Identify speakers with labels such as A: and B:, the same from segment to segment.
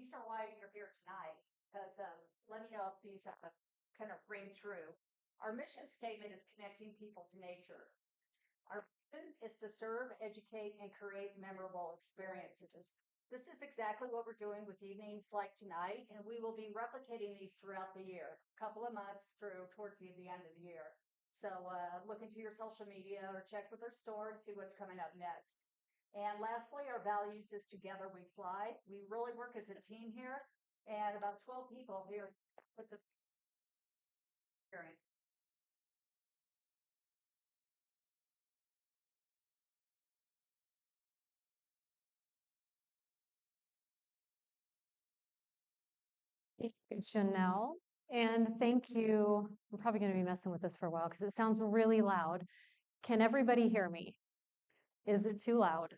A: these are why you're here tonight, because let me know if these kind of ring true. Our mission statement is connecting people to nature. Our mission is to serve, educate, and create memorable experiences. This is exactly what we're doing with evenings like tonight, and we will be replicating these throughout the year, a couple of months through towards the end of the year. So look into your social media or check with our store to see what's coming up next. And lastly, our values is together we fly. We really work as a team here, and about 12 people here with the experience.
B: Thank you, Janelle. And thank you. I'm probably going to be messing with this for a while because it sounds really loud. Can everybody hear me? Is it too loud?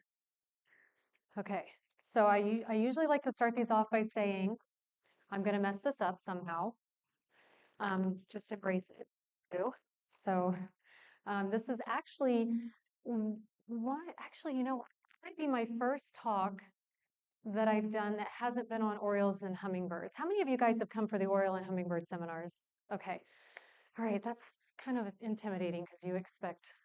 B: Okay. So I usually like to start these off by saying, I'm going to mess this up somehow. Just embrace it too. So this is actually actually, it might be my first talk that I've done that hasn't been on Orioles and hummingbirds. How many of you guys have come for the Oriole and hummingbird seminars? Okay. All right, that's kind of intimidating because you expect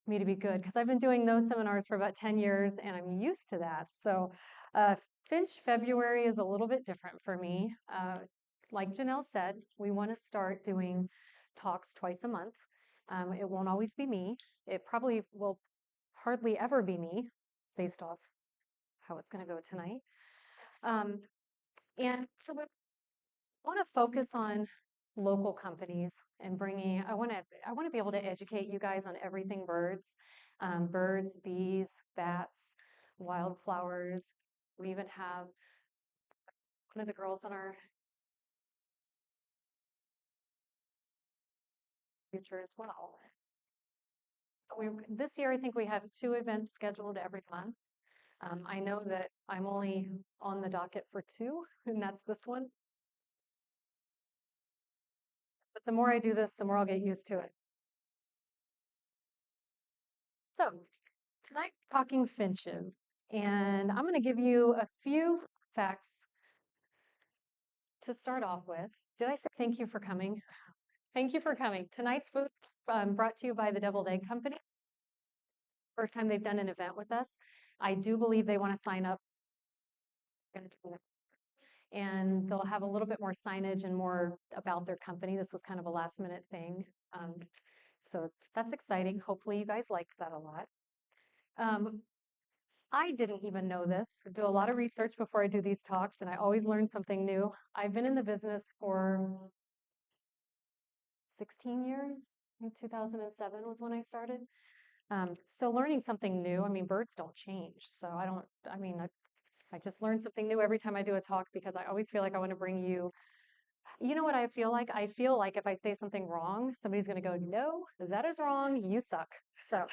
B: me to be good because I've been doing those seminars for about 10 years and I'm used to that. So Finch February is a little bit different for me. Like Janelle said, we want to start doing talks twice a month. It won't always be me. It probably will hardly ever be me based off how it's going to go tonight. And so we want to focus on local companies and bringing, I want to be able to educate you guys on everything birds, birds, bees, bats, wildflowers. We even have one of the girls on our future as well. This year, I think we have 2 events scheduled every month. I know that I'm only on the docket for 2, and that's this one. But the more I do this, the more I'll get used to it. So tonight, talking finches, and I'm going to give you a few facts to start off with. Did I say thank you for coming? Thank you for coming. Tonight's food brought to you by the Deviled Egg Company. First time they've done an event with us. I do believe they want to sign up. And they'll have a little bit more signage and more about their company. This was kind of a last minute thing. So that's exciting. Hopefully you guys liked that a lot. I didn't even know this. I do a lot of research before I do these talks, and I always learn something new. I've been in the business for 16 years. I think 2007 was when I started. So learning something new, I mean, birds don't change. So I just learn something new every time I do a talk because I always feel like I want to bring you, you know what I feel like? I feel like if I say something wrong, somebody's going to go, no, that is wrong. You suck. So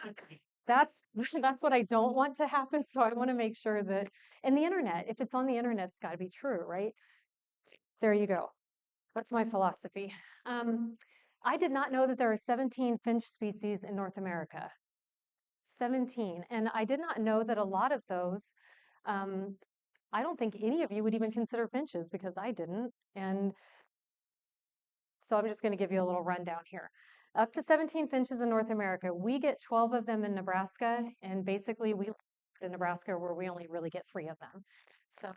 B: that's that's what I don't want to happen. So I want to make sure that, and the internet, if it's on the internet, it's got to be true, right? There you go. That's my philosophy. I did not know that there are 17 finch species in North America. 17. And I did not know that a lot of those, I don't think any of you would even consider finches because I didn't. And so I'm just going to give you a little rundown here. Up to 17 finches in North America. We get 12 of them in Nebraska, and basically we live in Nebraska where we only really get 3 of them. So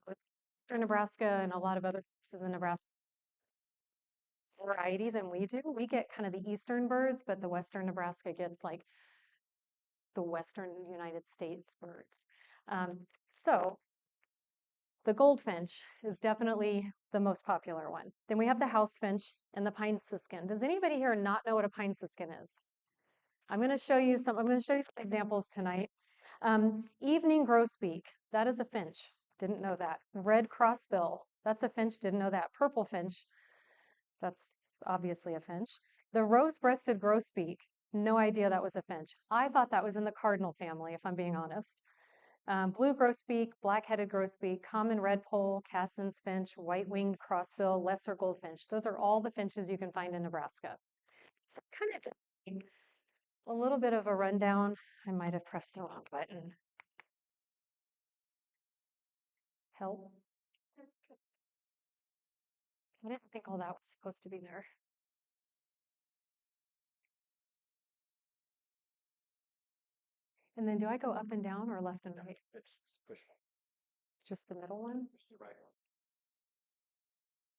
B: for Nebraska and a lot of other places in Nebraska, variety than we do. We get kind of the eastern birds, but the western Nebraska gets like the western United States birds. So the goldfinch is definitely the most popular one. Then we have the house finch and the pine siskin. Does anybody here not know what a pine siskin is? I'm going to show you some examples tonight. Evening grosbeak, that is a finch. Didn't know that. Red crossbill, that's a finch. Didn't know that. Purple finch, that's obviously a finch. The rose-breasted grosbeak, no idea that was a finch. I thought that was in the cardinal family, if I'm being honest. Blue grosbeak, black-headed grosbeak, common redpoll, Cassin's finch, white-winged crossbill, lesser goldfinch. Those are all the finches you can find in Nebraska. So kind of a little bit of a rundown. I might have pressed the wrong button. Help. I didn't think all that was supposed to be there. And then do I go up and down or left and right?
C: It's push one.
B: Just the middle one?
C: Push the right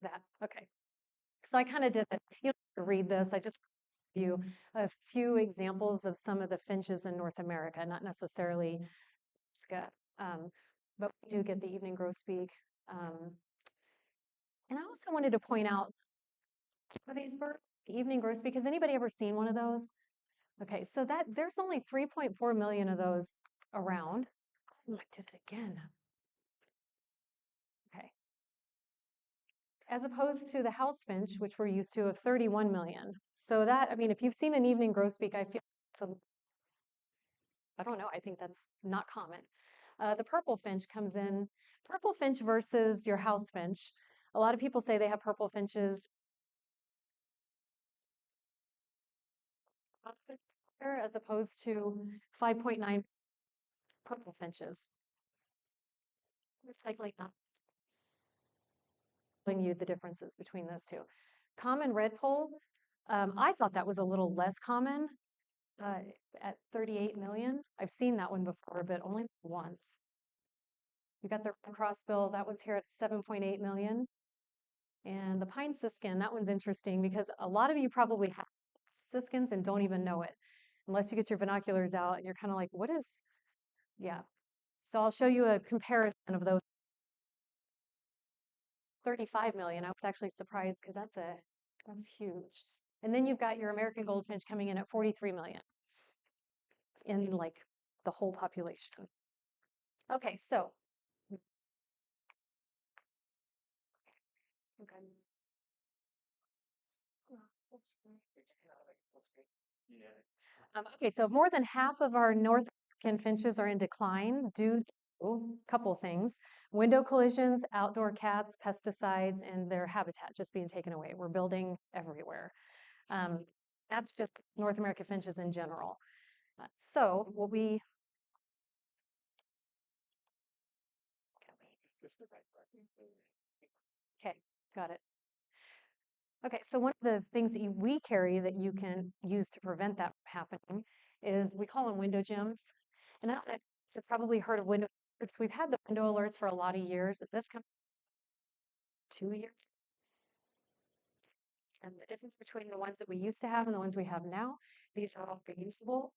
C: one.
B: That, okay. So I kind of did it. You don't have to read this. I just give you a few examples of some of the finches in North America, not necessarily Nebraska, but we do get the evening grosbeak. And I also wanted to point out for these birds, the evening grosbeak, has anybody ever seen one of those? Okay, so that there's only 3.4 million of those around. Oh, I did it again. Okay. As opposed to the house finch, which we're used to, of 31 million. So that, I mean, if you've seen an evening grosbeak, I feel it's a, I don't know, I think that's not common. The purple finch comes in, purple finch versus your house finch. A lot of people say they have purple finches as opposed to 5.9 purple finches. It's likely not telling you the differences between those two. Common redpoll, I thought that was a little less common at 38 million. I've seen that one before, but only once. You got the crossbill, that one's here at 7.8 million. And the pine siskin, that one's interesting because a lot of you probably have siskins and don't even know it unless you get your binoculars out and you're kind of like, what is, yeah. So I'll show you a comparison of those. 35 million, I was actually surprised because that's huge. And then you've got your American goldfinch coming in at 43 million in like the whole population. Okay, so. Okay. Okay, so more than half of our North American finches are in decline due to a couple things: window collisions, outdoor cats, pesticides, and their habitat just being taken away. We're building everywhere. That's just North American finches in general. So what we okay, got it. Okay, so one of the things that we carry that you can use to prevent that from happening is we call them window gyms. And you've probably heard of window alerts. We've had the window alerts for a lot of years. This comes 2 years. And the difference between the ones that we used to have and the ones we have now, these are all reusable.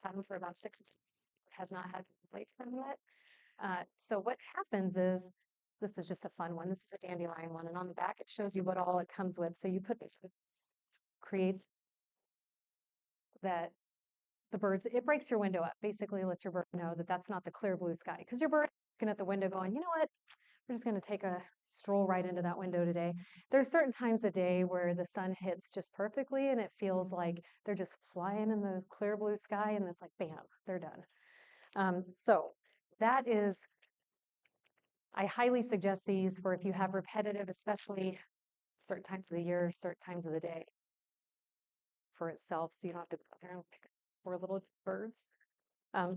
B: Had them for about 6 months. Has not had to replace them yet. So what happens is, this is just a fun one. This is a dandelion one. And on the back, it shows you what all it comes with. So you put this, it creates that the birds, it breaks your window up, basically lets your bird know that that's not the clear blue sky. Because your bird is looking at the window going, you know what, we're just going to take a stroll right into that window today. There's certain times a day where the sun hits just perfectly and it feels like they're just flying in the clear blue sky and it's like, bam, they're done. So that is, I highly suggest these for if you have repetitive, especially certain times of the year, certain times of the day for itself, so you don't have to go out there and pick poor little birds.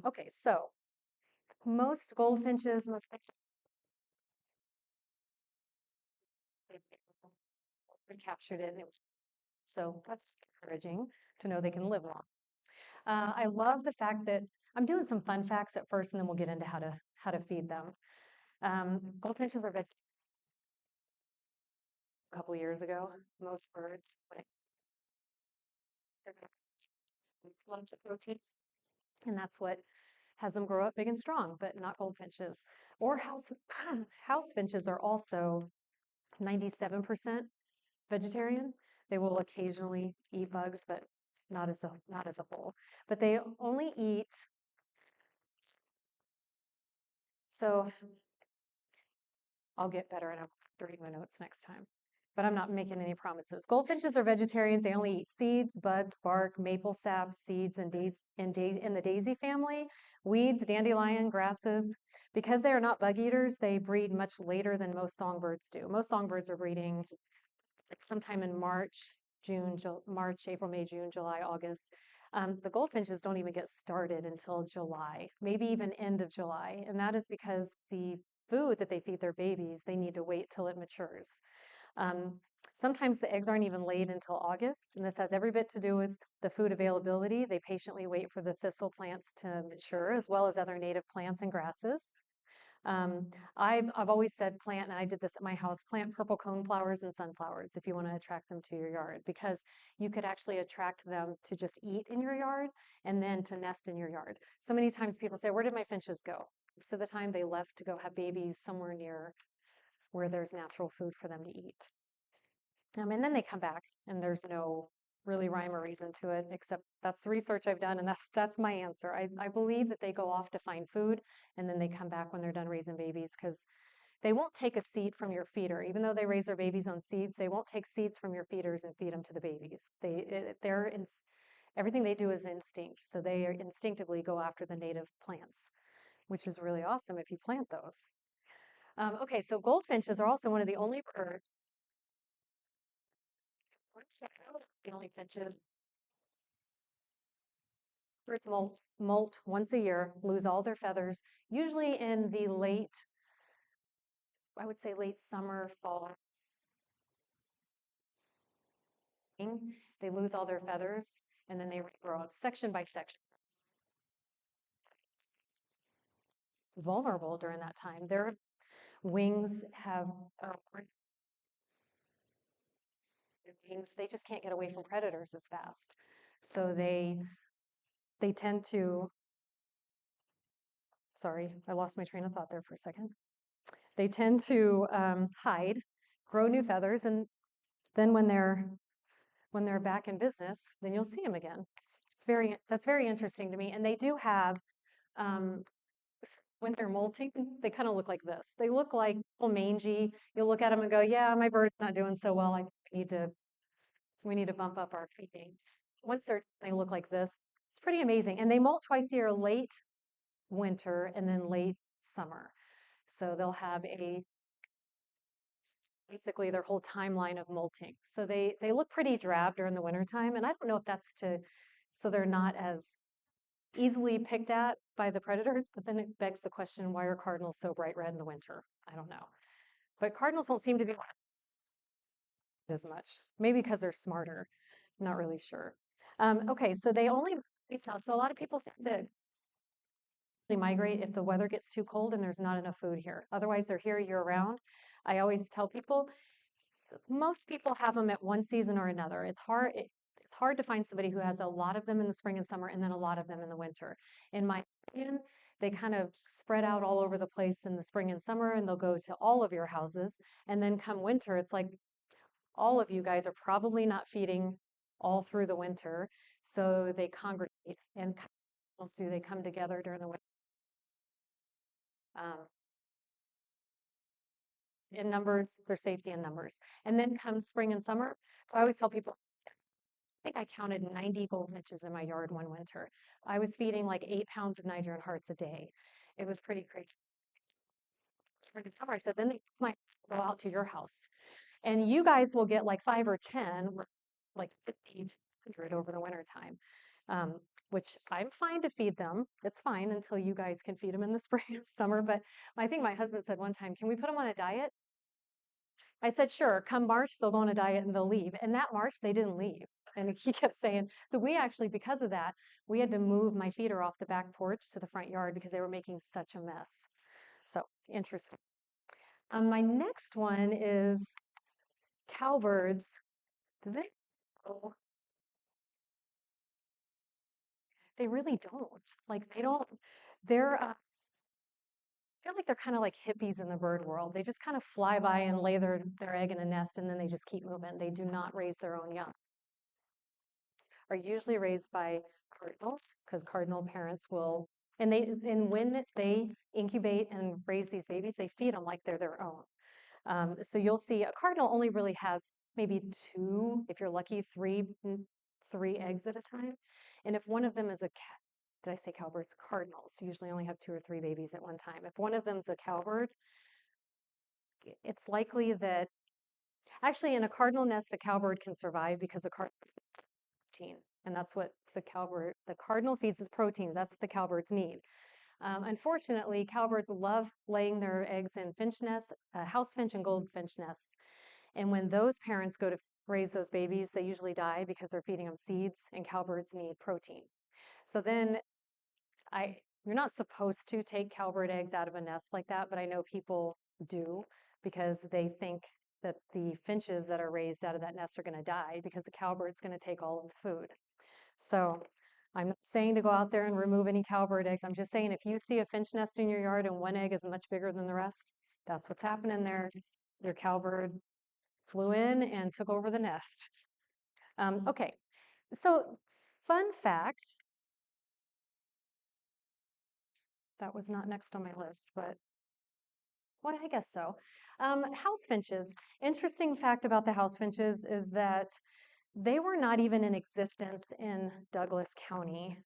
B: Okay, so most goldfinches, captured it, so that's encouraging to know they can live long. I love the fact that I'm doing some fun facts at first, and then we'll get into how to feed them. Goldfinches are vegetarian. A couple years ago, most birds, lots of protein, and that's what has them grow up big and strong, but not goldfinches. Or house finches are also 97% vegetarian. They will occasionally eat bugs, but not as a whole. But they only eat. So I'll get better at reading my notes next time. But I'm not making any promises. Goldfinches are vegetarians. They only eat seeds, buds, bark, maple sap, seeds, and in the daisy family, weeds, dandelion, grasses. Because they are not bug eaters, they breed much later than most songbirds do. Most songbirds are breeding sometime in March, April, May, June, July, August. The goldfinches don't even get started until July, maybe even end of July. And that is because the food that they feed their babies, they need to wait till it matures. Um, Sometimes the eggs aren't even laid until August, and this has every bit to do with the food availability. They patiently wait for the thistle plants to mature, as well as other native plants and grasses. Um, I've always said plant, and I did this at my house, plant purple cone flowers and sunflowers if you want to attract them to your yard, because you could actually attract them to just eat in your yard and then to nest in your yard. So many times people say, where did my finches go? Most of the time they left to go have babies somewhere near where there's natural food for them to eat. And then they come back, and there's no really rhyme or reason to it, except that's the research I've done, and that's my answer. I believe that they go off to find food, and then they come back when they're done raising babies, because they won't take a seed from your feeder. Even though they raise their babies on seeds, they won't take seeds from your feeders and feed them to the babies. Everything they do is instinct, so they instinctively go after the native plants, which is really awesome if you plant those. Okay, so goldfinches are also one of the only birds. The only finches. Birds molt once a year, lose all their feathers, usually in the late, I would say late summer, fall. They lose all their feathers and then they regrow up section by section. Vulnerable during that time. Their wings have wings, they just can't get away from predators as fast. So they tend to, sorry, I lost my train of thought there for a second. They tend to hide, grow new feathers, and then when they're back in business, then you'll see them again. That's very interesting to me. And they do have, when they're molting, they kind of look like this. They look like mangy. You'll look at them and go, yeah, my bird's not doing so well. We need to bump up our feeding. Once they look like this, it's pretty amazing. And they molt twice a year, late winter and then late summer. So they'll have basically their whole timeline of molting. So they look pretty drab during the wintertime. And I don't know if that's so they're not as easily picked at by the predators, but then it begs the question, why are cardinals so bright red in the winter? I don't know. But cardinals don't seem to be as much. Maybe because they're smarter. Not really sure. Okay, so they only, so a lot of people think that they migrate if the weather gets too cold and there's not enough food here. Otherwise, they're here year round. I always tell people, most people have them at one season or another. It's hard to find somebody who has a lot of them in the spring and summer and then a lot of them in the winter. In my opinion, they kind of spread out all over the place in the spring and summer, and they'll go to all of your houses. And then come winter, it's like all of you guys are probably not feeding all through the winter. So they congregate, and they come together during the winter. In numbers, there's safety in numbers. And then comes spring and summer. So I always tell people, I think I counted 90 goldfinches in my yard one winter. I was feeding like 8 pounds of Nigerian hearts a day. It was pretty crazy. Spring and summer, I said, then they might go out to your house. And you guys will get like 5 or 10, like 50 to 100 over the winter time, which I'm fine to feed them. It's fine until you guys can feed them in the spring and summer. But I think my husband said one time, can we put them on a diet? I said, sure, come March, they'll go on a diet and they'll leave. And that March, they didn't leave. And he kept saying, so we actually, because of that, we had to move my feeder off the back porch to the front yard because they were making such a mess. So interesting. My next one is cowbirds. Does it? Oh, they really don't. Like they don't. They're. I feel like they're kind of like hippies in the bird world. They just kind of fly by and lay their egg in a nest, and then they just keep moving. They do not raise their own young. Are usually raised by cardinals because cardinal parents will, and when they incubate and raise these babies, they feed them like they're their own. So you'll see a cardinal only really has maybe 2, if you're lucky, 3 eggs at a time. And if one of them is did I say cowbirds? Cardinals usually only have 2 or 3 babies at one time. If one of them's a cowbird, it's likely that actually in a cardinal nest, a cowbird can survive because a cardinal protein, and that's what the cardinal feeds is proteins. That's what the cowbirds need. Unfortunately, cowbirds love laying their eggs in finch nests, house finch and goldfinch nests. And when those parents go to raise those babies, they usually die because they're feeding them seeds, and cowbirds need protein. So then you're not supposed to take cowbird eggs out of a nest like that, but I know people do because they think that the finches that are raised out of that nest are going to die because the cowbird's going to take all of the food. So I'm not saying to go out there and remove any cowbird eggs. I'm just saying if you see a finch nest in your yard and one egg is much bigger than the rest, that's what's happening there. Your cowbird flew in and took over the nest. Okay, so fun fact, that was not next on my list, but what I guess so. House finches. Interesting fact about the house finches is that they were not even in existence in Douglas County.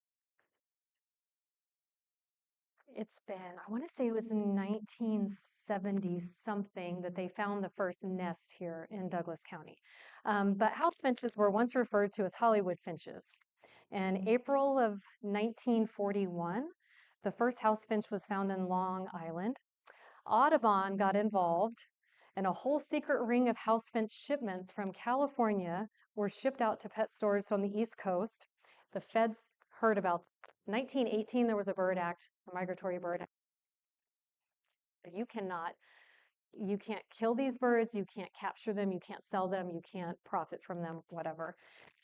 B: It's been, I want to say it was in 1970 something that they found the first nest here in Douglas County. But house finches were once referred to as Hollywood finches. In April of 1941, the first house finch was found in Long Island. Audubon got involved, and a whole secret ring of house finch shipments from California were shipped out to pet stores on the East Coast. The feds heard about 1918 there was a bird act, a migratory bird act. You can't kill these birds, you can't capture them, you can't sell them, you can't profit from them, whatever.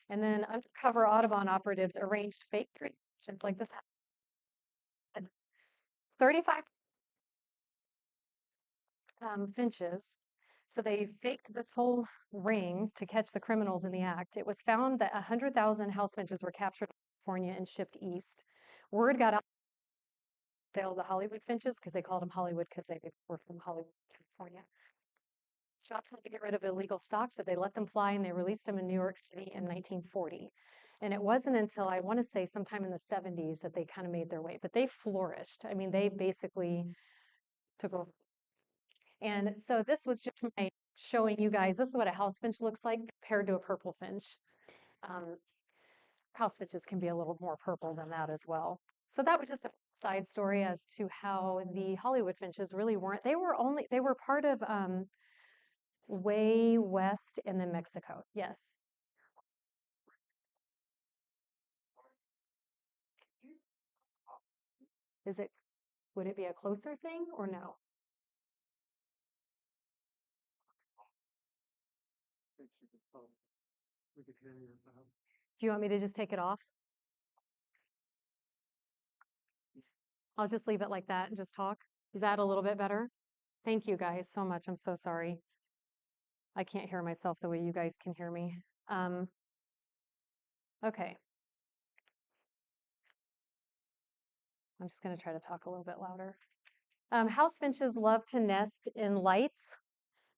B: And then undercover Audubon operatives arranged fake traditions like this. 35 finches. So they faked this whole ring to catch the criminals in the act. It was found that 100,000 house finches were captured in California and shipped east. Word got out the Hollywood finches because they called them Hollywood because they were from Hollywood, California. Shops had to get rid of illegal stock, so they let them fly and they released them in New York City in 1940. And it wasn't until I want to say sometime in the 70s that they kind of made their way, but they flourished. I mean, they basically took over. And so this was just my showing you guys, this is what a house finch looks like compared to a purple finch. Um, House finches can be a little more purple than that as well. So that was just a side story as to how the Hollywood finches really weren't. They were part of way west and then Mexico. Yes. Would it be a closer thing or no? Do you want me to just take it off? I'll just leave it like that and just talk. Is that a little bit better? Thank you guys so much. I'm so sorry. I can't hear myself the way you guys can hear me. Okay. I'm just going to try to talk a little bit louder. House finches love to nest in lights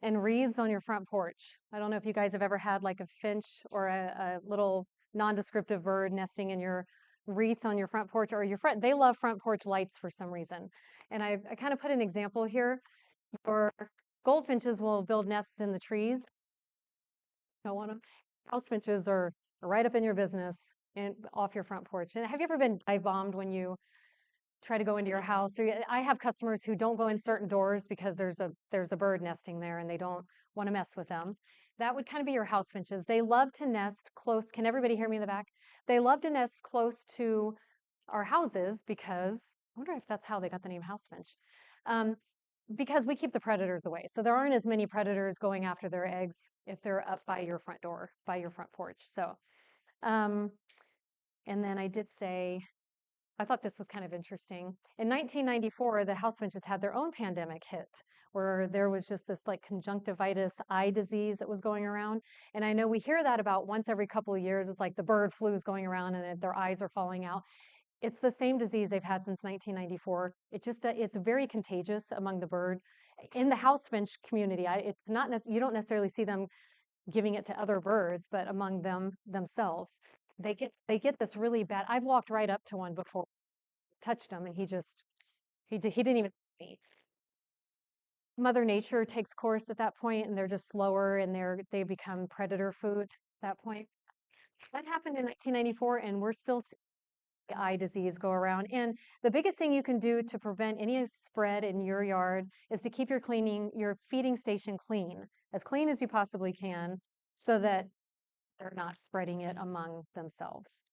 B: and wreaths on your front porch. I don't know if you guys have ever had like a finch or a little nondescriptive bird nesting in your wreath on your front porch or your front. They love front porch lights for some reason. And I kind of put an example here. Your goldfinches will build nests in the trees. Don't want them. House finches are right up in your business and off your front porch. And have you ever been dive bombed when you try to go into your house? I have customers who don't go in certain doors because there's a bird nesting there and they don't want to mess with them. That would kind of be your house finches. They love to nest close. Can everybody hear me in the back? They love to nest close to our houses because I wonder if that's how they got the name house finch. Because we keep the predators away. So there aren't as many predators going after their eggs if they're up by your front door, by your front porch. So, and then I did say, I thought this was kind of interesting. In 1994, the house finches had their own pandemic hit where there was just this like conjunctivitis eye disease that was going around. And I know we hear that about once every couple of years. It's like the bird flu is going around and their eyes are falling out. It's the same disease they've had since 1994. It's very contagious among the bird. In the house finch community, it's not you don't necessarily see them giving it to other birds, but among themselves. They get this really bad. I've walked right up to one before, touched him, and he didn't even me. Mother Nature takes course at that point, and they're just slower, and they become predator food at that point. That happened in 1994, and we're still eye disease go around. And the biggest thing you can do to prevent any spread in your yard is to keep your feeding station clean as you possibly can, so that they're not spreading it among themselves.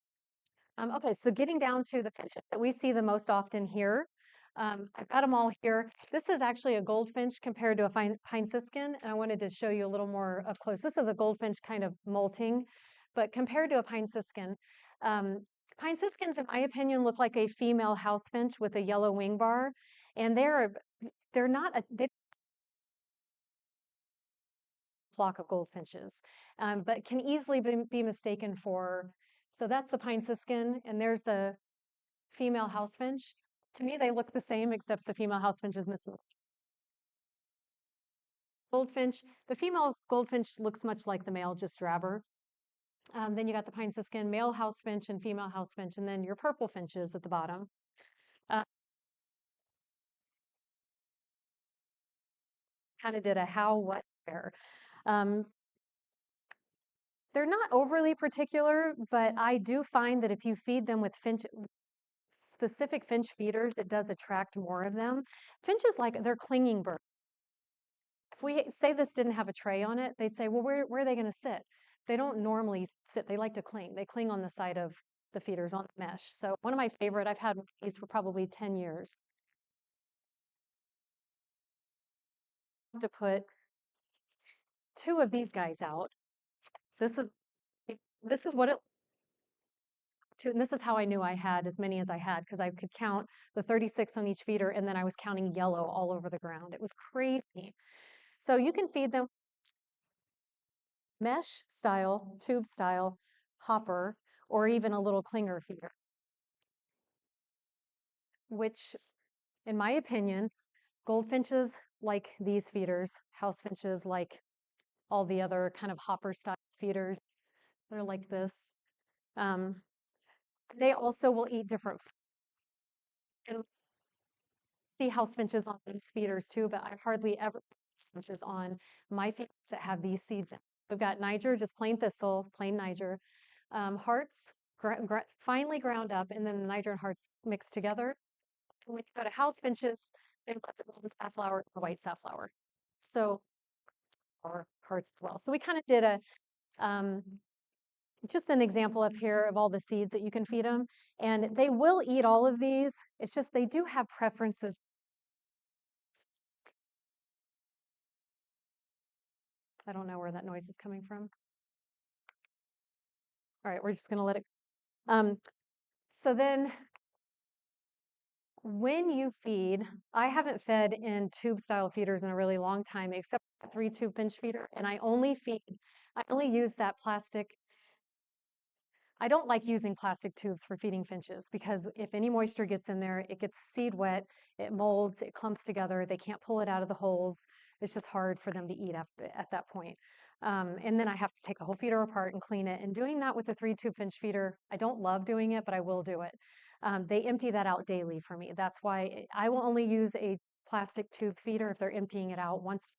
B: Okay, so getting down to the finches that we see the most often here. I've got them all here. This is actually a goldfinch compared to a pine siskin, and I wanted to show you a little more up close. This is a goldfinch kind of molting, but compared to a pine siskin, pine siskins, in my opinion, look like a female house finch with a yellow wing bar, and they're not a flock of goldfinches, but can easily be mistaken for. So that's the pine siskin, and there's the female house finch. To me, they look the same, except the female house finch is missing. Goldfinch, the female goldfinch looks much like the male, just drabber. Then you got the pine siskin, male house finch and female house finch, and then your purple finches at the bottom. Kind of did a how, what, where. Um, they're not overly particular, but I do find that if you feed them with specific finch feeders, it does attract more of them. Finches, they're clinging birds. If we say this didn't have a tray on it, they'd say, well, where are they going to sit? They don't normally sit. They like to cling. They cling on the side of the feeders on the mesh. So one of my favorite, I've had these for probably 10 years. To put 2 of these guys out. This is what it and this is how I knew I had as many as I had, because I could count the 36 on each feeder, and then I was counting yellow all over the ground. It was crazy. So you can feed them mesh style, tube style, hopper, or even a little clinger feeder, which, in my opinion, goldfinches like these feeders, house finches like all the other kind of hopper style feeders. They're like this. They also will eat different and see house finches on these feeders too, but I hardly ever finches on my feeders that have these seeds in. We've got Niger, just plain thistle, plain Niger. Hearts, finely ground up, and then the Niger and hearts mixed together. When you go to house finches, they love the golden safflower and the white safflower. So, or hearts as well. So we kind of did a just an example up here of all the seeds that you can feed them. And they will eat all of these. It's just they do have preferences. I don't know where that noise is coming from. All right, we're just going to let it. So then when you feed, I haven't fed in tube style feeders in a really long time, except for a 3-tube finch feeder. And I only use that plastic. I don't like using plastic tubes for feeding finches, because if any moisture gets in there, it gets seed wet, it molds, it clumps together, they can't pull it out of the holes. It's just hard for them to eat at that point. And then I have to take the whole feeder apart and clean it. And doing that with a 3-tube finch feeder, I don't love doing it, but I will do it. They empty that out daily for me. That's why I will only use a plastic tube feeder if they're emptying it out once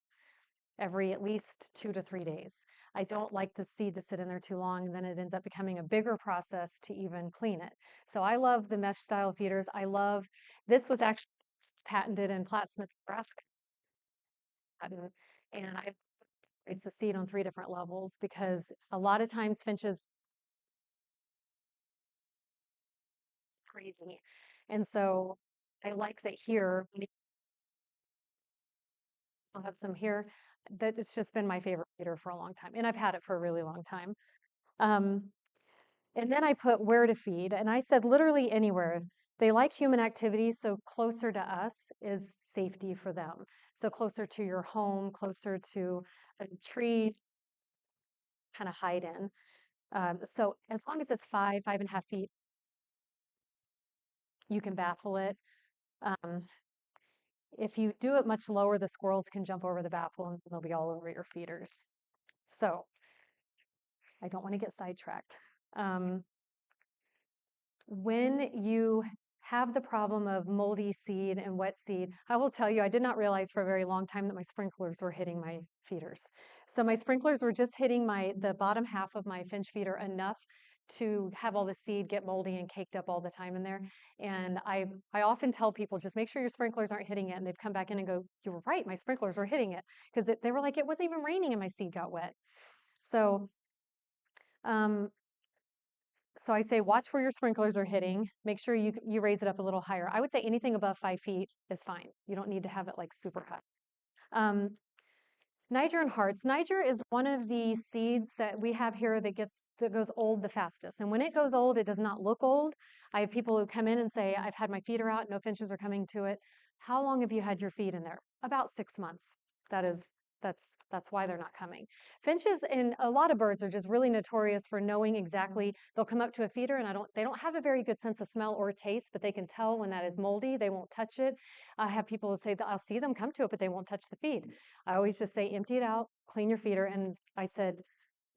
B: every at least 2 to 3 days. I don't like the seed to sit in there too long, and then it ends up becoming a bigger process to even clean it. So I love the mesh style feeders. This was actually patented in Plattsmouth, Nebraska. And it's the seed on 3 different levels, because a lot of times finches crazy. And so I like that here, I'll have some here, that it's just been my favorite feeder for a long time. And I've had it for a really long time. And then I put where to feed, and I said literally anywhere. They like human activity, so closer to us is safety for them. So closer to your home, closer to a tree, kind of hide in. So as long as it's 5.5 feet, you can baffle it. If you do it much lower, the squirrels can jump over the baffle and they'll be all over your feeders. So I don't want to get sidetracked. When you have the problem of moldy seed and wet seed, I will tell you, I did not realize for a very long time that my sprinklers were hitting my feeders. So my sprinklers were just hitting the bottom half of my finch feeder enough to have all the seed get moldy and caked up all the time in there. And I often tell people, just make sure your sprinklers aren't hitting it. And they've come back in and go, you were right, my sprinklers were hitting it. Because they were like, it wasn't even raining and my seed got wet. So, um, so I say, watch where your sprinklers are hitting. Make sure you raise it up a little higher. I would say anything above 5 feet is fine. You don't need to have it like super high. Niger and hearts. Niger is one of the seeds that we have here that goes old the fastest. And when it goes old, it does not look old. I have people who come in and say, I've had my feeder out, no finches are coming to it. How long have you had your feed in there? About 6 months. That's why they're not coming. Finches and a lot of birds are just really notorious for knowing exactly. They'll come up to a feeder and they don't have a very good sense of smell or taste, but they can tell when that is moldy. They won't touch it. I have people who say that I'll see them come to it, but they won't touch the feed. I always just say empty it out, clean your feeder, and I said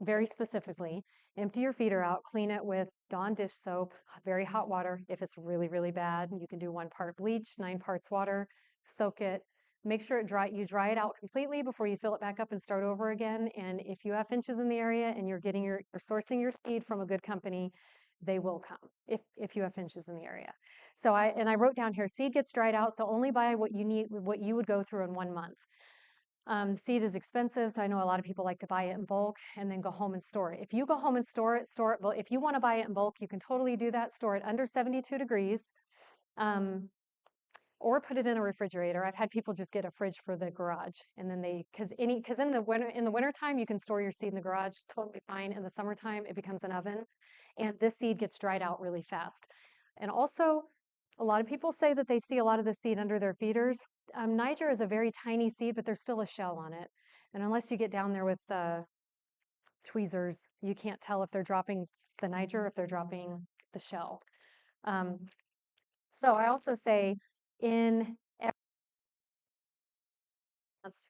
B: very specifically, empty your feeder out, clean it with Dawn dish soap, very hot water. If it's really, really bad, you can do 1 part bleach, 9 parts water, soak it. Make sure you dry it out completely before you fill it back up and start over again. And if you have finches in the area and you're sourcing your seed from a good company, they will come if you have finches in the area. So I wrote down here, seed gets dried out, so only buy what you would go through in 1 month. Seed is expensive, so I know a lot of people like to buy it in bulk and then go home and store it. If you go home and store it, well, if you want to buy it in bulk, you can totally do that. Store it under 72 degrees. Or put it in a refrigerator. I've had people just get a fridge for the garage, and then because in the wintertime you can store your seed in the garage totally fine. In the summertime it becomes an oven, and this seed gets dried out really fast. And also, a lot of people say that they see a lot of the seed under their feeders. Niger is a very tiny seed, but there's still a shell on it, and unless you get down there with tweezers, you can't tell if they're dropping the Niger or if they're dropping the shell. So I also say in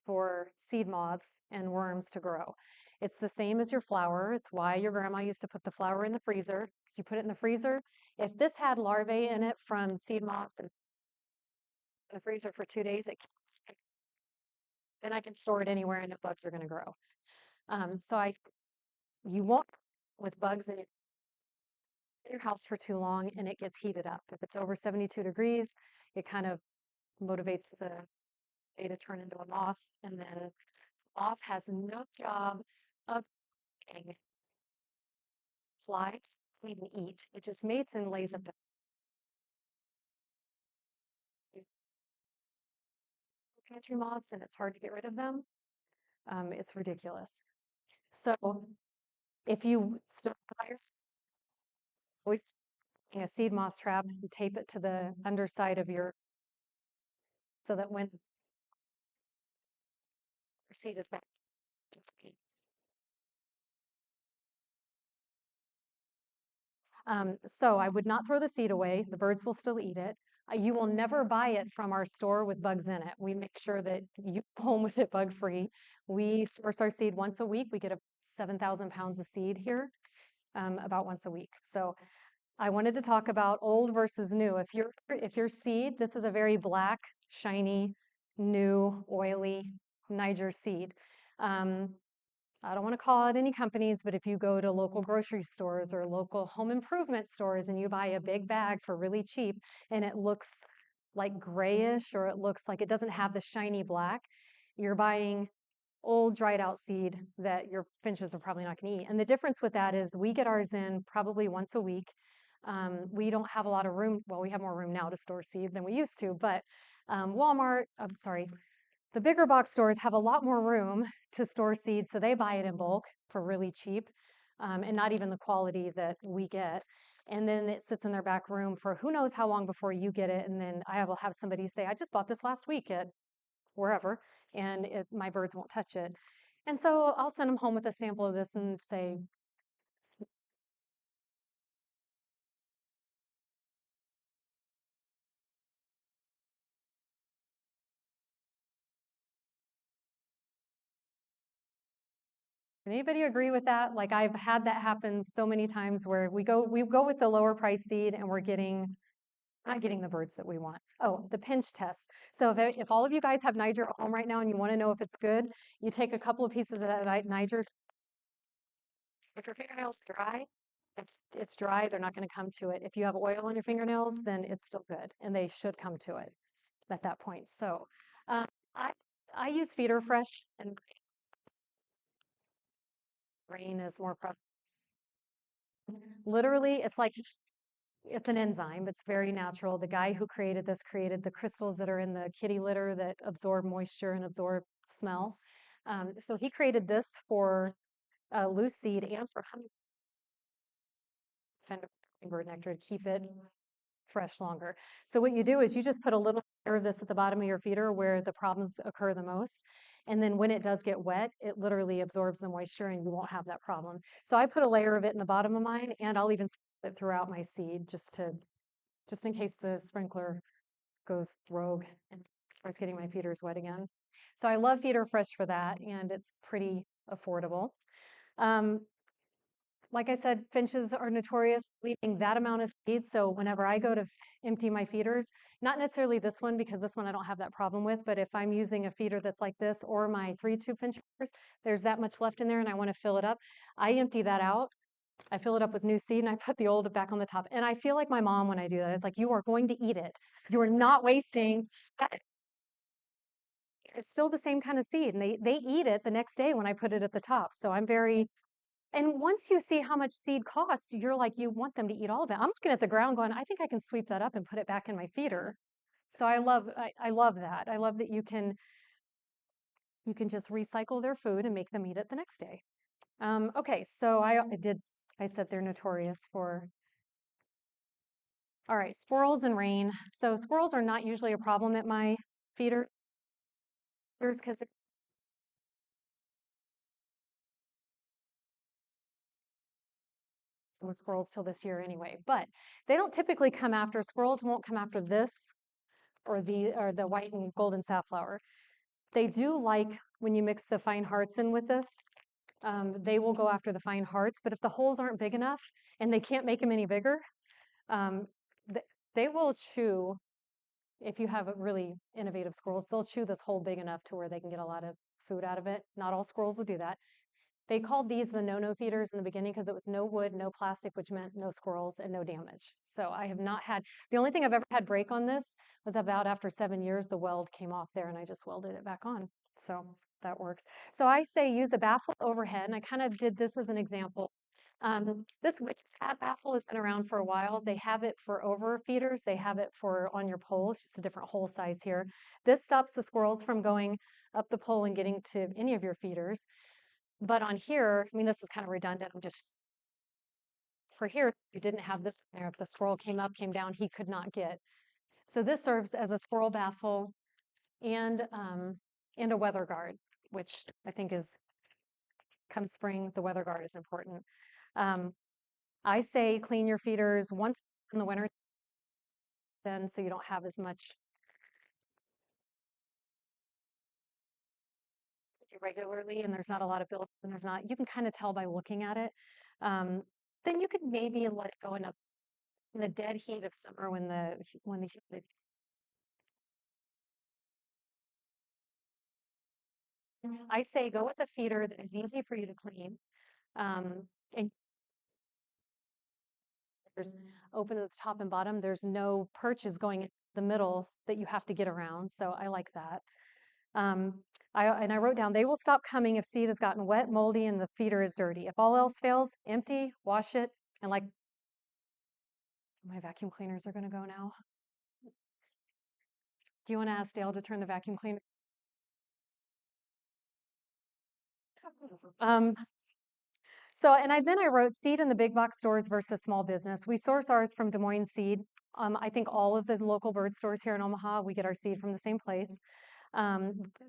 B: for seed moths and worms to grow. It's the same as your flour. It's why your grandma used to put the flour in the freezer. You put it in the freezer. If this had larvae in it from seed moth in the freezer for 2 days, then I can store it anywhere and the bugs are going to grow. You won't with bugs in your house for too long and it gets heated up. If it's over 72 degrees, it kind of motivates the to turn into a moth, and then moth has no job of fly, even eat. It just mates and lays up pantry moths, and it's hard to get rid of them. It's ridiculous. So if you start fires, always a seed moth trap and tape it to the underside of your, so that when your seed is back. So I would not throw the seed away. The birds will still eat it. You will never buy it from our store with bugs in it. We make sure that you go home with it bug free. We source our seed once a week. We get 7,000 pounds of seed here, about once a week. So I wanted to talk about old versus new. If your seed, this is a very black, shiny, new, oily Niger seed. I don't want to call out any companies, but if you go to local grocery stores or local home improvement stores and you buy a big bag for really cheap and it looks like grayish or it looks like it doesn't have the shiny black, you're buying old dried out seed that your finches are probably not going to eat. And the difference with that is we get ours in probably once a week. We don't have a lot of room. Well, we have more room now to store seed than we used to, but the bigger box stores have a lot more room to store seeds, so they buy it in bulk for really cheap, and not even the quality that we get. And then it sits in their back room for who knows how long before you get it. And then I will have somebody say, I just bought this last week at wherever, and my birds won't touch it. And so I'll send them home with a sample of this and say, anybody agree with that? Like I've had that happen so many times where we go with the lower price seed and we're not getting the birds that we want. Oh, the pinch test. So if all of you guys have Niger at home right now and you want to know if it's good, you take a couple of pieces of that Niger. If your fingernail's dry, it's dry, they're not going to come to it. If you have oil on your fingernails, then it's still good, and they should come to it at that point. So um, I I use Feeder Fresh, and rain is more prevalent. Literally, it's an enzyme. It's very natural. The guy who created this created the crystals that are in the kitty litter that absorb moisture and absorb smell. So he created this for loose seed and for hummingbird nectar to keep it fresh longer. So what you do is you just put a little layer of this at the bottom of your feeder where the problems occur the most. And then when it does get wet, it literally absorbs the moisture and you won't have that problem. So I put a layer of it in the bottom of mine, and I'll even sprinkle it throughout my seed just in case the sprinkler goes rogue and starts getting my feeders wet again. So I love Feeder Fresh for that, and it's pretty affordable. Um, like I said, finches are notorious leaving that amount of seed. So whenever I go to empty my feeders, not necessarily this one, because this one I don't have that problem with, but if I'm using a feeder that's like this or my 3-tube finch feeders, there's that much left in there and I want to fill it up, I empty that out. I fill it up with new seed and I put the old back on the top. And I feel like my mom when I do that. It's like, you are going to eat it. You are not wasting that. It's still the same kind of seed, and they eat it the next day when I put it at the top. So I'm very, and once you see how much seed costs, you're like, you want them to eat all of it. I'm looking at the ground going, I think I can sweep that up and put it back in my feeder. So I love that. I love that you can just recycle their food and make them eat it the next day. Okay, so I said they're notorious for, all right, squirrels and rain. So squirrels are not usually a problem at my feeders because with squirrels till this year anyway, but they don't typically come after, squirrels won't come after this or the white and golden safflower. They do like when you mix the fine hearts in with this, they will go after the fine hearts, but if the holes aren't big enough and they can't make them any bigger, um, they will chew. If you have really innovative squirrels, they'll chew this hole big enough to where they can get a lot of food out of it. Not all squirrels will do that. They called these the no-no feeders in the beginning because it was no wood, no plastic, which meant no squirrels and no damage. So I have not had, the only thing I've ever had break on this was about after 7 years, the weld came off there and I just welded it back on. So that works. So I say use a baffle overhead, and I kind of did this as an example. This witch hat baffle has been around for a while. They have it for over feeders. They have it for on your pole. It's just a different hole size here. This stops the squirrels from going up the pole and getting to any of your feeders. But on here, I mean, this is kind of redundant. I'm just, for here, you didn't have this in there. If the squirrel came up, came down, he could not get. So this serves as a squirrel baffle and a weather guard, which I think is, come spring, the weather guard is important. I say clean your feeders once in the winter, then so you don't have as much regularly, and there's not a lot of buildup, and there's not, you can kind of tell by looking at it. Then you could maybe let it go enough in the dead heat of summer when the humidity. I say go with a feeder that is easy for you to clean. And there's open at the top and bottom. There's no perches going in the middle that you have to get around. So I like that. Um, I wrote down, they will stop coming if seed has gotten wet, moldy, and the feeder is dirty. If all else fails, empty, wash it, and like, my vacuum cleaners are going to go now. Do you want to ask Dale to turn the vacuum cleaner? Um, then I wrote seed in the big box stores versus small business. We source ours from Des Moines Seed. I think all of the local bird stores here in Omaha, we get our seed from the same place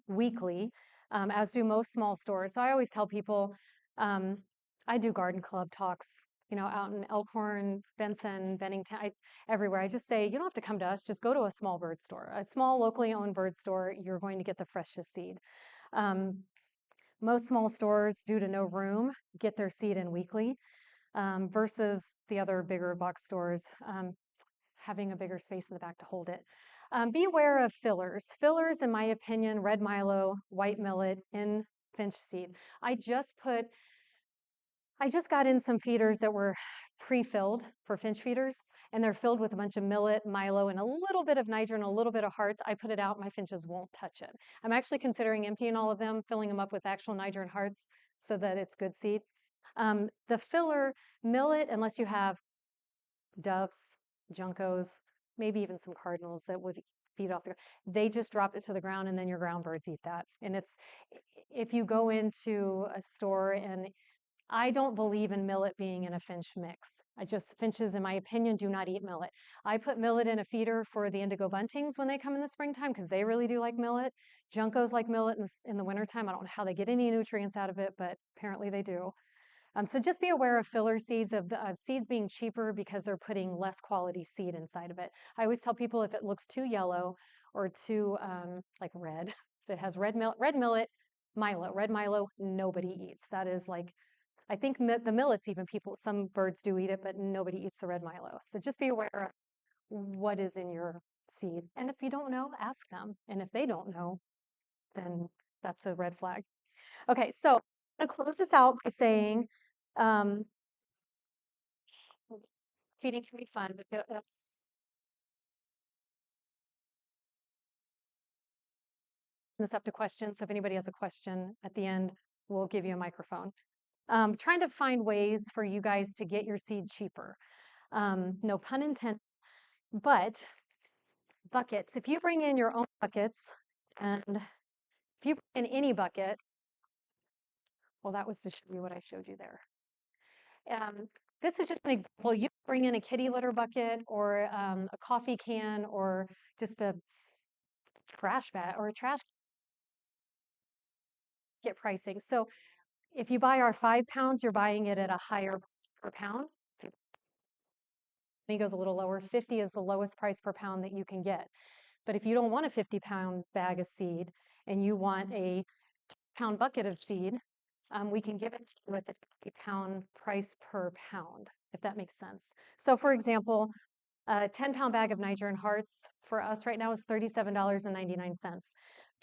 B: weekly, as do most small stores. So I always tell people, I do garden club talks, out in Elkhorn, Benson, Bennington, everywhere. I just say, you don't have to come to us, just go to a small bird store, a small locally owned bird store. You're going to get the freshest seed. Most small stores, due to no room, get their seed in weekly versus the other bigger box stores having a bigger space in the back to hold it. Be aware of fillers. Fillers, in my opinion, red milo, white millet in finch seed. I just put I just got in some feeders that were pre-filled for finch feeders, and they're filled with a bunch of millet, milo, and a little bit of nitrogen, a little bit of hearts. I put it out, my finches won't touch it. I'm actually considering emptying all of them, filling them up with actual nitrogen hearts so that it's good seed. The filler millet, unless you have doves, juncos, maybe even some cardinals that would feed off the ground, they just drop it to the ground and then your ground birds eat that. And if you go into a store, and I don't believe in millet being in a finch mix. Finches, in my opinion, do not eat millet. I put millet in a feeder for the indigo buntings when they come in the springtime because they really do like millet. Juncos like millet in the wintertime. I don't know how they get any nutrients out of it, but apparently they do. So just be aware of filler seeds, of seeds being cheaper because they're putting less quality seed inside of it. I always tell people if it looks too yellow or too like red, if it has red millet, milo, red milo, nobody eats. That is like, I think the millets, even some birds do eat it, but nobody eats the red milo. So just be aware of what is in your seed. And if you don't know, ask them. And if they don't know, then that's a red flag. Okay, so I'm going to close this out by saying, feeding can be fun, but this up to questions. So if anybody has a question at the end, we'll give you a microphone. Trying to find ways for you guys to get your seed cheaper. No pun intended, but buckets. If you bring in your own buckets, and if you bring in any bucket, well, that was to show you what I showed you there. This is just an example. You bring in a kitty litter bucket or a coffee can or just a trash bag or a trash get pricing. So if you buy our 5 pounds, you're buying it at a higher price per pound. It goes a little lower. 50 is the lowest price per pound that you can get. But if you don't want a 50-pound bag of seed and you want a pound bucket of seed, we can give it to you at the 50-pound price per pound, if that makes sense. So for example, a 10-pound bag of nitrogen hearts for us right now is $37.99.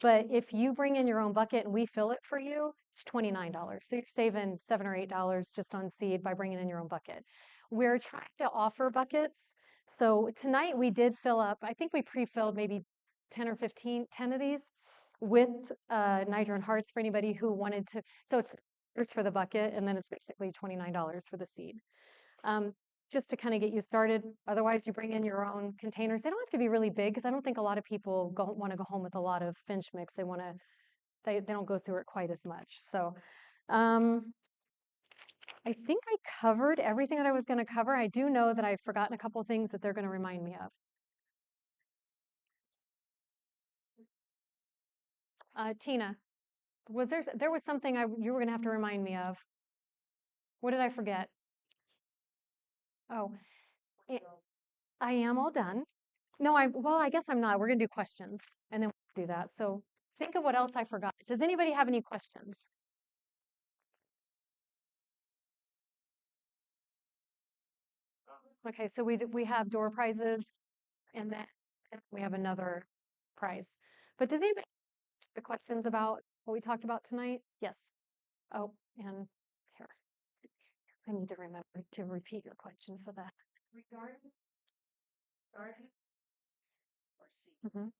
B: But if you bring in your own bucket and we fill it for you, it's $29. So you're saving $7 or $8 just on seed by bringing in your own bucket. We're trying to offer buckets. So tonight we did fill up, I think we pre-filled maybe 10 or 15, 10 of these with nitrogen hearts for anybody who wanted to. So it's for the bucket, and then it's basically $29 for the seed. Just to kind of get you started. Otherwise, you bring in your own containers. They don't have to be really big because I don't think a lot of people want to go home with a lot of finch mix. They don't go through it quite as much. So I think I covered everything that I was going to cover. I do know that I've forgotten a couple of things that they're going to remind me of. Tina, there was something you were going to have to remind me of. What did I forget? Oh, I am all done. No, I guess I'm not. We're going to do questions and then we'll do that. So think of what else I forgot. Does anybody have any questions? Okay, so we have door prizes and then we have another prize. But does anybody have questions about what we talked about tonight? Yes. Oh, and here. I need to remember to repeat your question for that.
C: Regarding garden or seed,
B: Mhm.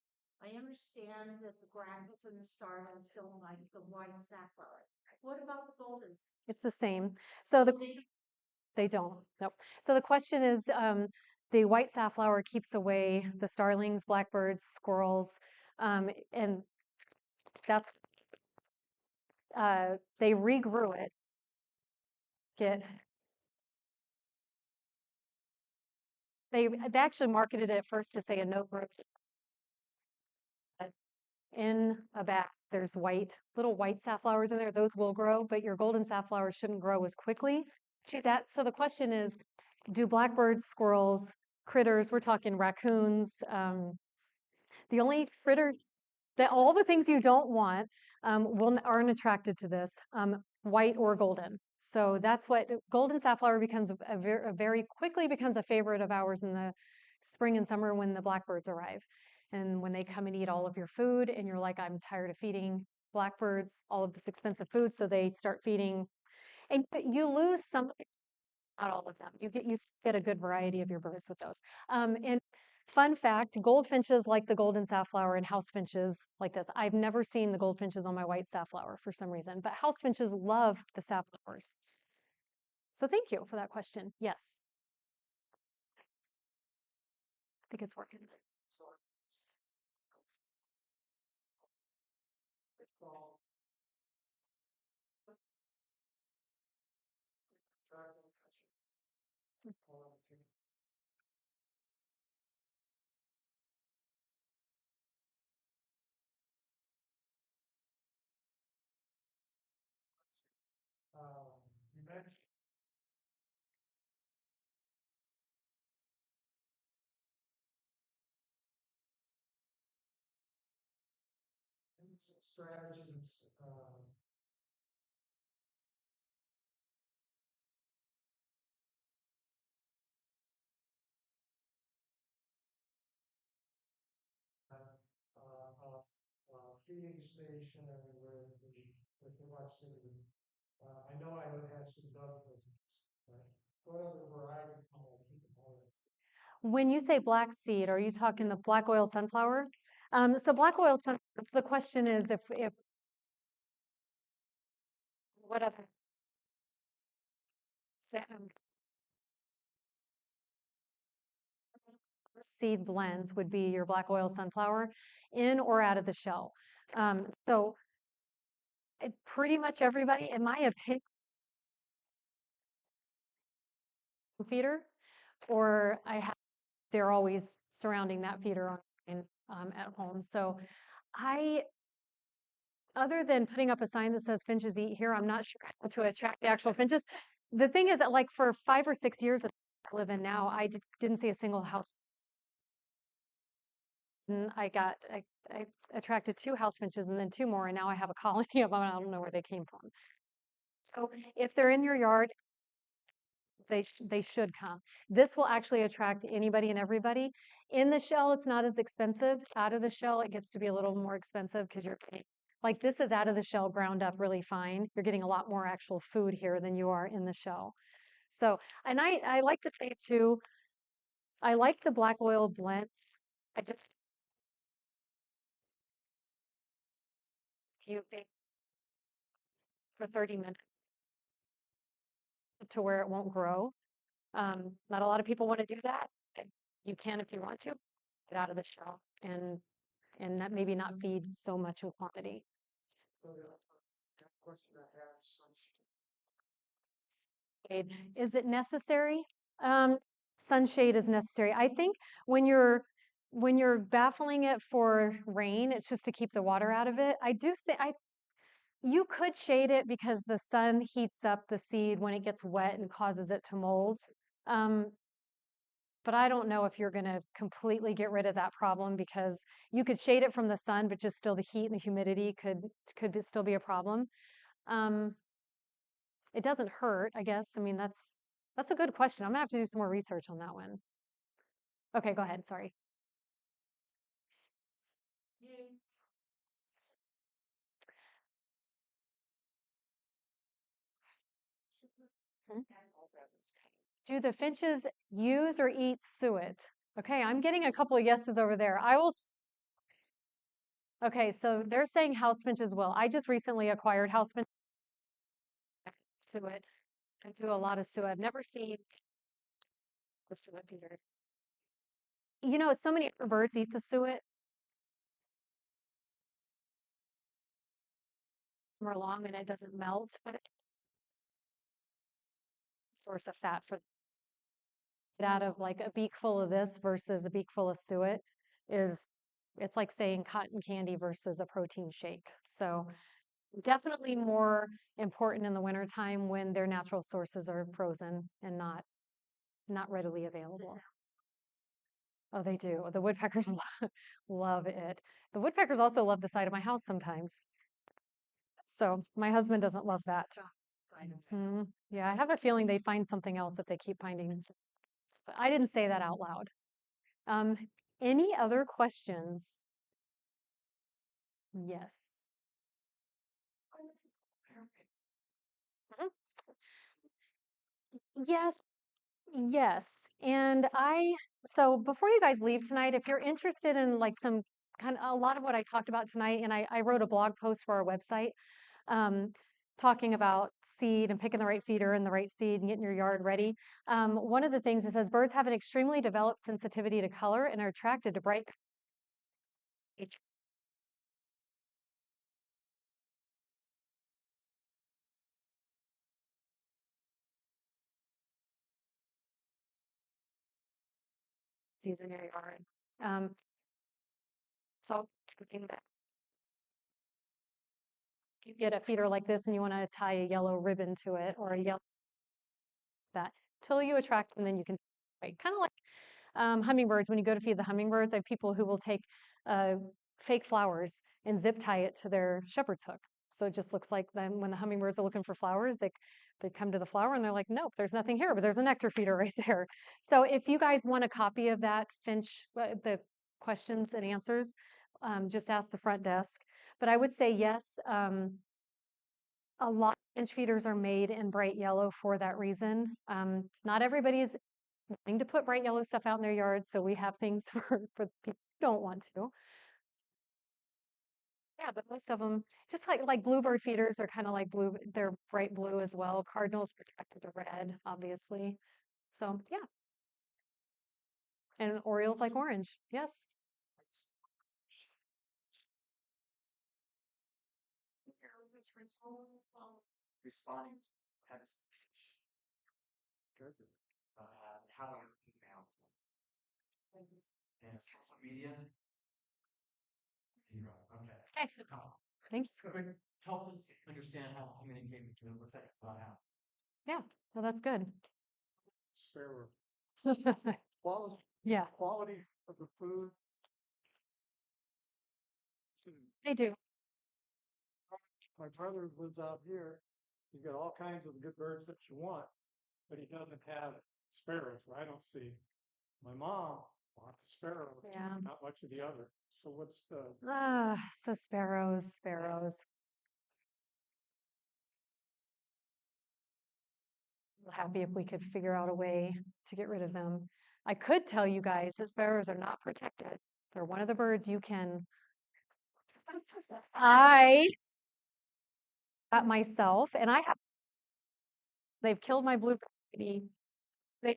C: I understand that the grackles and the starlings don't like the white safflower. What about the goldens?
B: It's the same. So they don't. Nope. So the question is, the white safflower keeps away the starlings, blackbirds, squirrels, and that's they regrew it. They actually marketed it first to say a no growth. In a bag, there's little white safflowers in there. Those will grow, but your golden safflowers shouldn't grow as quickly. So the question is, do blackbirds, squirrels, critters, we're talking raccoons, the only critter that all the things you don't want aren't attracted to this, white or golden. So that's what golden safflower becomes very quickly becomes a favorite of ours in the spring and summer when the blackbirds arrive. And when they come and eat all of your food and you're like, I'm tired of feeding blackbirds all of this expensive food, so they start feeding. And you lose some, not all of them. You get a good variety of your birds with those. And fun fact, goldfinches like the golden safflower and house finches like this. I've never seen the goldfinches on my white safflower for some reason, but house finches love the safflowers. So thank you for that question. Yes. I think it's working.
D: You mentioned strategies, feeding station with the what's in I know I would have some dog filters, right? What other varieties can I keep them on?
B: When you say black seed, are you talking the black oil sunflower? So black oil sunflower, the question is if what other seed blends would be your black oil sunflower in or out of the shell. So pretty much everybody, in my opinion, feeder, or they're always surrounding that feeder at home. So other than putting up a sign that says finches eat here, I'm not sure how to attract the actual finches. The thing is that like for 5 or 6 years that I live in now, I didn't see a single house. And I attracted 2 house finches and then 2 more, and now I have a colony of them. I don't know where they came from. So if they're in your yard, they should come. This will actually attract anybody and everybody. In the shell, it's not as expensive. Out of the shell, it gets to be a little more expensive because you're getting, like this is out of the shell ground up really fine. You're getting a lot more actual food here than you are in the shell. So, and I like to say too, I like the black oil blends. I just, you bake for 30 minutes to where it won't grow. Not a lot of people want to do that. You can if you want to. Get out of the shell and that maybe not feed so much in quantity.
D: So the question I have is
B: Is it necessary? Sunshade is necessary. I think when you're baffling it for rain, it's just to keep the water out of it. I do think you could shade it because the sun heats up the seed when it gets wet and causes it to mold. But I don't know if you're going to completely get rid of that problem because you could shade it from the sun, but just still the heat and the humidity still be a problem. It doesn't hurt, I guess. I mean, that's a good question. I'm gonna have to do some more research on that one. Okay, go ahead. Sorry. Hmm? Do the finches use or eat suet? Okay, I'm getting a couple of yeses over there. Okay, so they're saying house finches will. I just recently acquired house finch suet. I do a lot of suet. I've never seen the suet feeders. You know, so many birds eat the suet. More along and it doesn't melt, but it's a source of fat for it out of like a beak full of this versus a beak full of suet it's like saying cotton candy versus a protein shake. So definitely more important in the wintertime when their natural sources are frozen and not readily available. Oh, they do. The woodpeckers love it. The woodpeckers also love the side of my house sometimes. So my husband doesn't love that. Yeah, I have a feeling they find something else if they keep finding. But I didn't say that out loud. Any other questions? Yes. Mhm. Yes, yes. And so before you guys leave tonight, if you're interested in like some a lot of what I talked about tonight, and I wrote a blog post for our website, um, talking about seed and picking the right feeder and the right seed and getting your yard ready. One of the things it says birds have an extremely developed sensitivity to color and are attracted to bright seeds in your yard. So something that you get a feeder like this and you want to tie a yellow ribbon to it or a yellow that till you attract them, then you can kind of like hummingbirds. When you go to feed the hummingbirds, I have people who will take fake flowers and zip tie it to their shepherd's hook. So it just looks like then when the hummingbirds are looking for flowers, they come to the flower and they're like, nope, there's nothing here, but there's a nectar feeder right there. So if you guys want a copy of that Finch, the questions and answers, just ask the front desk. But I would say yes. A lot of Finch feeders are made in bright yellow for that reason. Not everybody's wanting to put bright yellow stuff out in their yards, so we have things for people who don't want to. Yeah, but most of them, just like bluebird feeders are kind of like blue, they're bright blue as well. Cardinals protected to red, obviously. So yeah, and Orioles like orange. Yes.
E: Responding to text message. Good. How about email? And social media? Zero. Okay.
B: Okay. Thank you.
E: It helps us understand how to communicate between what's that about how.
B: Yeah, well, that's good.
D: Sparrow. Quality,
B: Yeah,
D: quality of the food.
B: they do.
D: My brother lives out here. He's got all kinds of good birds that you want, but he doesn't have sparrows. I don't see. My mom wants the sparrows,
B: Yeah.
D: not much of the other. So what's the?
B: So sparrows. Happy if we could figure out a way to get rid of them. I could tell you guys that sparrows are not protected. They're one of the birds you can. I got myself, and they've killed my bluebird baby. They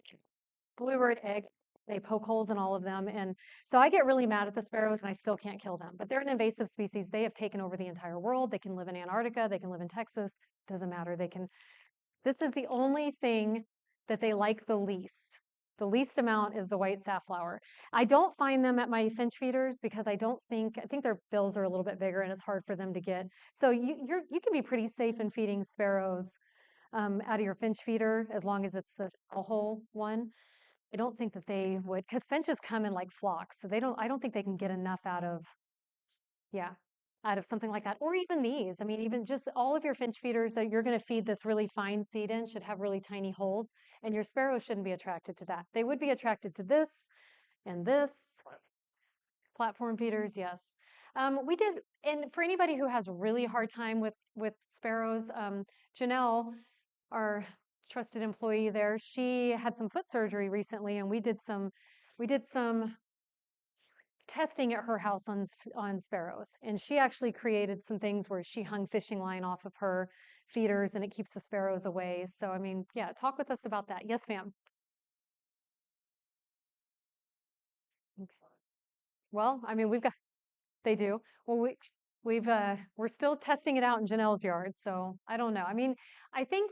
B: bluebird egg. They poke holes in all of them, and so I get really mad at the sparrows, and I still can't kill them. But they're an invasive species. They have taken over the entire world. They can live in Antarctica. They can live in Texas. Doesn't matter. They can. This is the only thing that they like the least. The least amount is the white safflower. I don't find them at my finch feeders because I think their bills are a little bit bigger and it's hard for them to get. So you can be pretty safe in feeding sparrows out of your finch feeder as long as it's the whole one. I don't think that they would, because finches come in like flocks, so I don't think they can get enough yeah, out of something like that. Or even these. I mean, even just all of your finch feeders that you're going to feed this really fine seed in should have really tiny holes, and your sparrows shouldn't be attracted to that. They would be attracted to this and this. Platform feeders, yes. We did, and for anybody who has a really hard time with sparrows, Janelle, our trusted employee there, she had some foot surgery recently, and we did some testing at her house on sparrows, and she actually created some things where she hung fishing line off of her feeders, and it keeps the sparrows away. So, I mean, yeah, talk with us about that. Yes, ma'am. Okay. Well, I mean, they do. Well, we're still testing it out in Janelle's yard, so I don't know. I mean, I think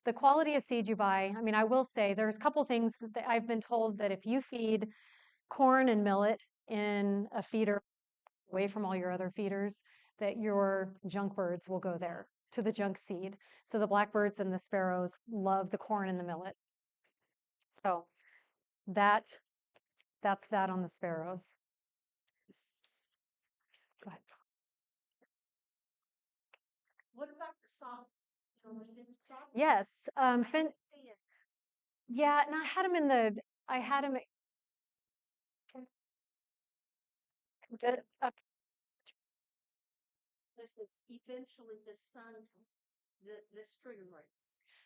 B: the quality of seed you buy, I mean, I will say there's a couple things that I've been told that if you feed corn and millet in a feeder away from all your other feeders, that your junk birds will go there to the junk seed. So the blackbirds and the sparrows love the corn and the millet. So that's that on the sparrows. Go ahead.
C: What about the soft?
B: Yes, yeah, and I had them.
C: This is eventually the sun, the string race.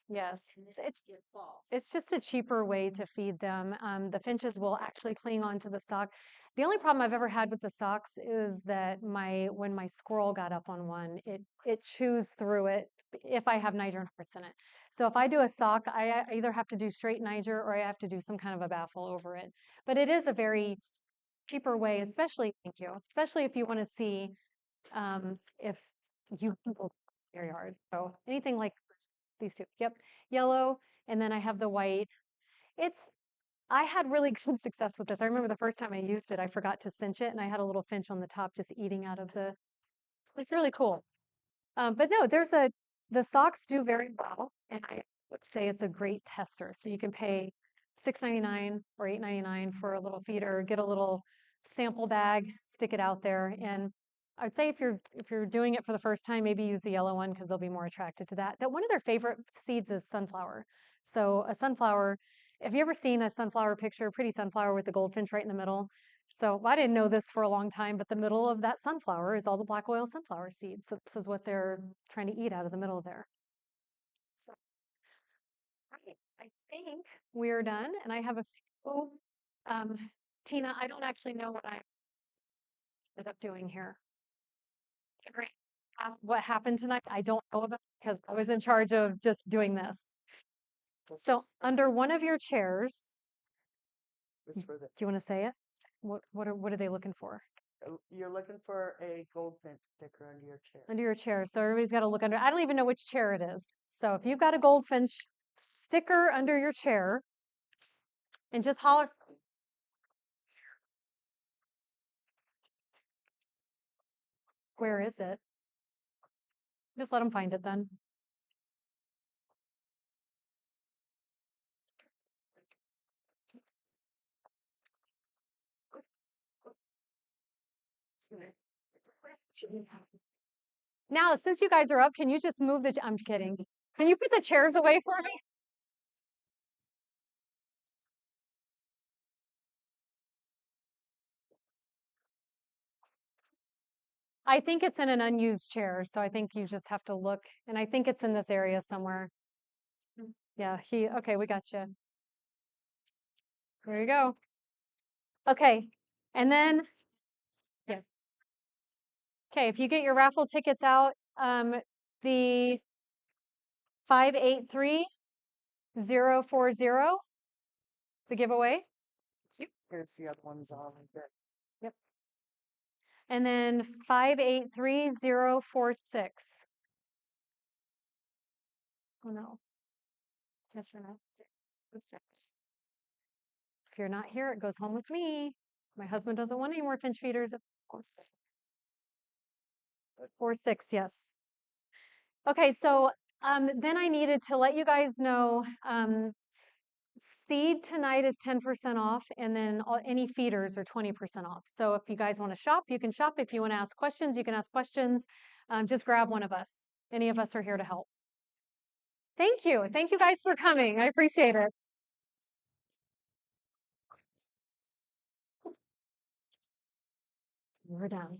B: Yes.
C: and
B: It's,
C: then
B: it's
C: get false.
B: It's just a cheaper way to feed them. The finches will actually cling onto the sock. The only problem I've ever had with the socks is that when my squirrel got up on one, it chews through it if I have Niger hearts in it. So if I do a sock, I either have to do straight Niger or I have to do some kind of a baffle over it. But it is a very cheaper way, especially, thank you, especially if you want to see if you can go to your yard. So anything like these two. Yep, yellow, and then I have the white. It's I had really good success with this. I remember the first time I used it, I forgot to cinch it, and I had a little finch on the top just eating out of the. It's really cool. But no, the socks do very well, and I would say it's a great tester. So you can pay $6.99 or $8.99 for a little feeder, get a little sample bag, stick it out there, and I'd say if you're doing it for the first time, maybe use the yellow one because they'll be more attracted to that. That one of their favorite seeds is sunflower. So a sunflower, have you ever seen a sunflower picture, pretty sunflower with the goldfinch right in the middle? So I didn't know this for a long time, but the middle of that sunflower is all the black oil sunflower seeds. So this is what they're trying to eat out of the middle there. So, right, I think we're done, and I have a few. Um, Tina, I don't actually know what I ended up doing here. Great. What happened tonight, I don't know about because I was in charge of just doing this. So under one of your chairs,
F: This for the,
B: do you want to say it? What are they looking for?
F: you're looking for a goldfinch sticker under your chair.
B: Under your chair. So everybody's got to look under. I don't even know which chair it is. So if you've got a goldfinch sticker under your chair, and just holler. Where is it? Just let them find it then. Now, since you guys are up, can you just move the, I'm kidding. Can you put the chairs away for me? I think it's in an unused chair, so I think you just have to look, and I think it's in this area somewhere. Yeah, okay, we got you. There you go. Okay, and then, yeah. Okay, if you get your raffle tickets out, the 583040 is a giveaway.
F: Here's the other ones on there.
B: Yep. And then 583046. Oh no. Yes or no? If you're not here, it goes home with me. My husband doesn't want any more finch feeders. 46, yes. Okay, so then I needed to let you guys know seed tonight is 10% off, and then any feeders are 20% off. So if you guys want to shop, you can shop. If you want to ask questions, you can ask questions. Just grab one of us. Any of us are here to help. Thank you. Thank you guys for coming. I appreciate it. We're done.